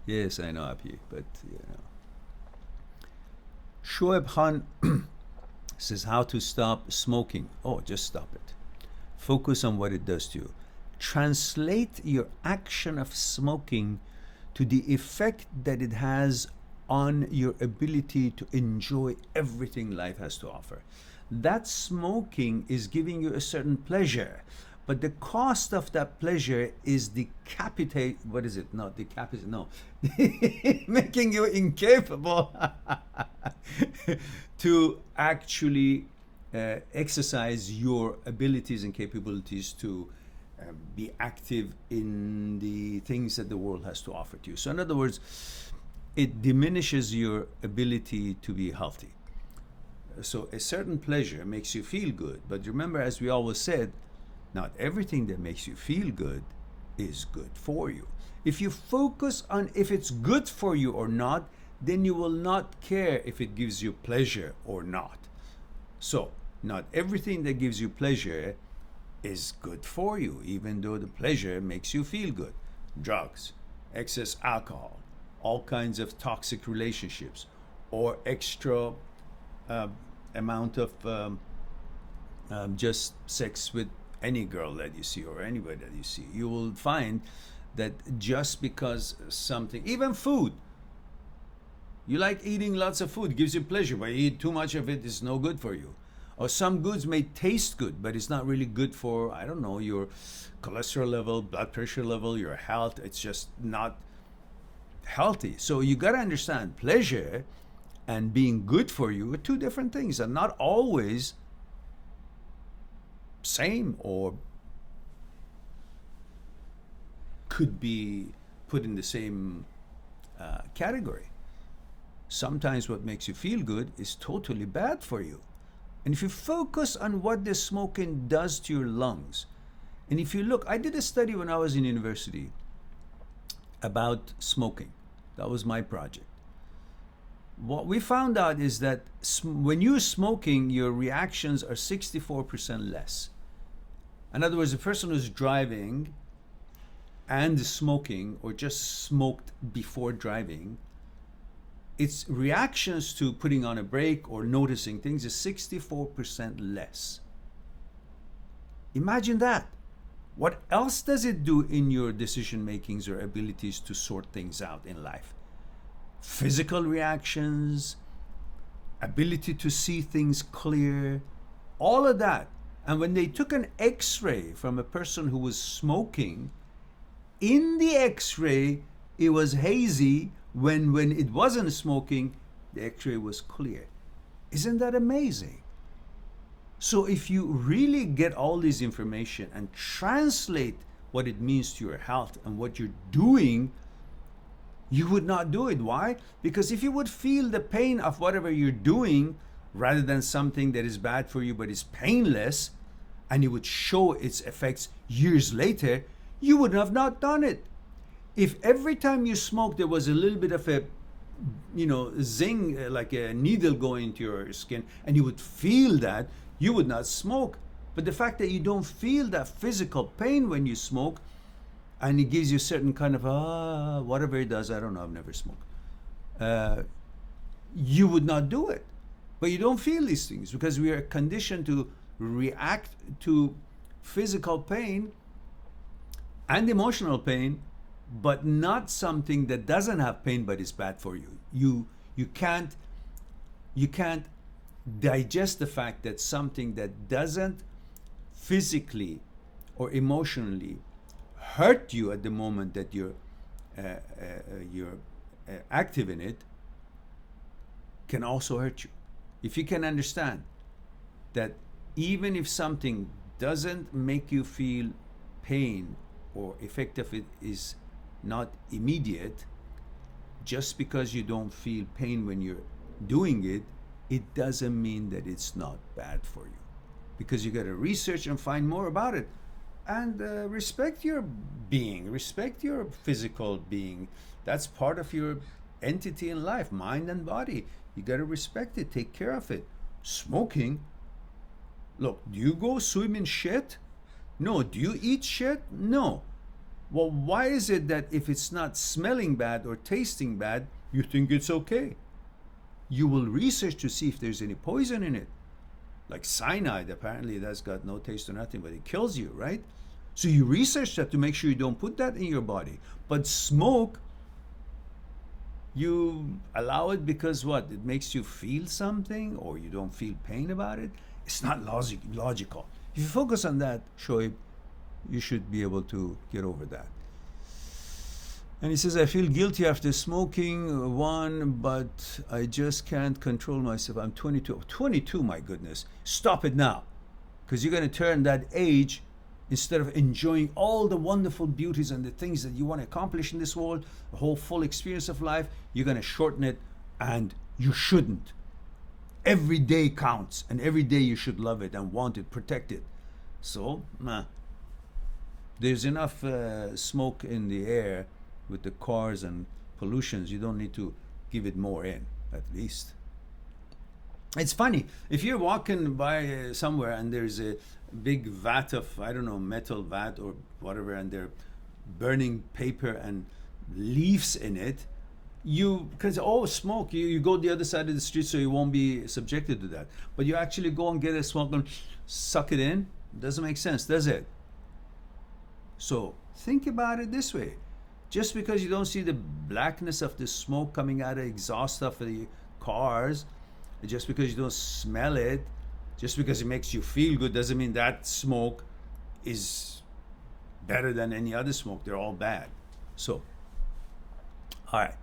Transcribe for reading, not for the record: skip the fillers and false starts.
Yes, I know, Api, but you know. Shoaib Khan says how to stop smoking. Oh, just stop it. Focus on what it does to you. Translate your action of smoking to the effect that it has on your ability to enjoy everything life has to offer. That smoking is giving you a certain pleasure, but the cost of that pleasure is decapitate. What is it? Not decapitate. No, making you incapable to actually exercise your abilities and capabilities to be active in the things that the world has to offer to you. So, in other words, it diminishes your ability to be healthy. So, a certain pleasure makes you feel good, but remember, as we always said, not everything that makes you feel good is good for you. If you focus on if it's good for you or not, then you will not care if it gives you pleasure or not. So, not everything that gives you pleasure is good for you, even though the pleasure makes you feel good. Drugs, excess alcohol, all kinds of toxic relationships, or extra amount of just sex with any girl that you see or anybody that you see. You will find that just because something, even food, you like eating lots of food, gives you pleasure, but you eat too much of it, it's no good for you. Or some goods may taste good, but it's not really good for, I don't know, your cholesterol level, blood pressure level, your health. It's just not healthy. So you got to understand pleasure and being good for you are two different things, and not always same or could be put in the same category. Sometimes what makes you feel good is totally bad for you. And if you focus on what the smoking does to your lungs, and if you look, I did a study when I was in university about smoking. That was my project. What we found out is that when you're smoking, your reactions are 64% less. In other words, a person who's driving and smoking, or just smoked before driving, its reactions to putting on a brake or noticing things is 64% less. Imagine that. What else does it do in your decision makings or abilities to sort things out in life? Physical reactions, ability to see things clear, all of that. And when they took an x-ray from a person who was smoking, in the x-ray it was hazy. When it wasn't smoking, the x-ray was clear. Isn't that amazing? So if you really get all this information and translate what it means to your health and what you're doing, you would not do it. Why? Because if you would feel the pain of whatever you're doing rather than something that is bad for you but is painless, and you would show its effects years later, you would have not done it. If every time you smoke there was a little bit of a, zing, like a needle going into your skin, and you would feel that, you would not smoke. But the fact that you don't feel that physical pain when you smoke, and it gives you certain kind of whatever it does, I don't know, I've never smoked, you would not do it. But you don't feel these things because we are conditioned to react to physical pain and emotional pain, but not something that doesn't have pain but is bad for you. You can't digest the fact that something that doesn't physically or emotionally hurt you at the moment that you're active in it can also hurt you. If you can understand that even if something doesn't make you feel pain or effect of it is not immediate, just because you don't feel pain when you're doing it, it doesn't mean that it's not bad for you. Because you got to research and find more about it. And respect your being, respect your physical being. That's part of your entity in life, mind and body. You got to respect it, take care of it. Smoking, look, do you go swim in shit? No. Do you eat shit? No. Well, why is it that if it's not smelling bad or tasting bad, you think it's okay? You will research to see if there's any poison in it. Like cyanide, apparently that's got no taste or nothing, but it kills you, right? So you research that to make sure you don't put that in your body. But smoke, you allow it because what? It makes you feel something, or you don't feel pain about it? It's not logical. If you focus on that, Shoaib, you should be able to get over that. And he says, I feel guilty after smoking one, but I just can't control myself. I'm 22. 22, my goodness. Stop it now. Because you're going to turn that age, instead of enjoying all the wonderful beauties and the things that you want to accomplish in this world, the whole full experience of life, you're going to shorten it, and you shouldn't. Every day counts, and every day you should love it and want it, protect it. So, there's enough smoke in the air with the cars and pollutions. You don't need to give it more in, at least. It's funny, if you're walking by somewhere and there's a big vat of, I don't know, metal vat or whatever, and they're burning paper and leaves in it, because smoke, you go the other side of the street so you won't be subjected to that. But you actually go and get a smoke and suck it in. Doesn't make sense, does it? So think about it this way. Just because you don't see the blackness of the smoke coming out of exhaust of the cars, just because you don't smell it, just because it makes you feel good, doesn't mean that smoke is better than any other smoke. They're all bad. So, all right.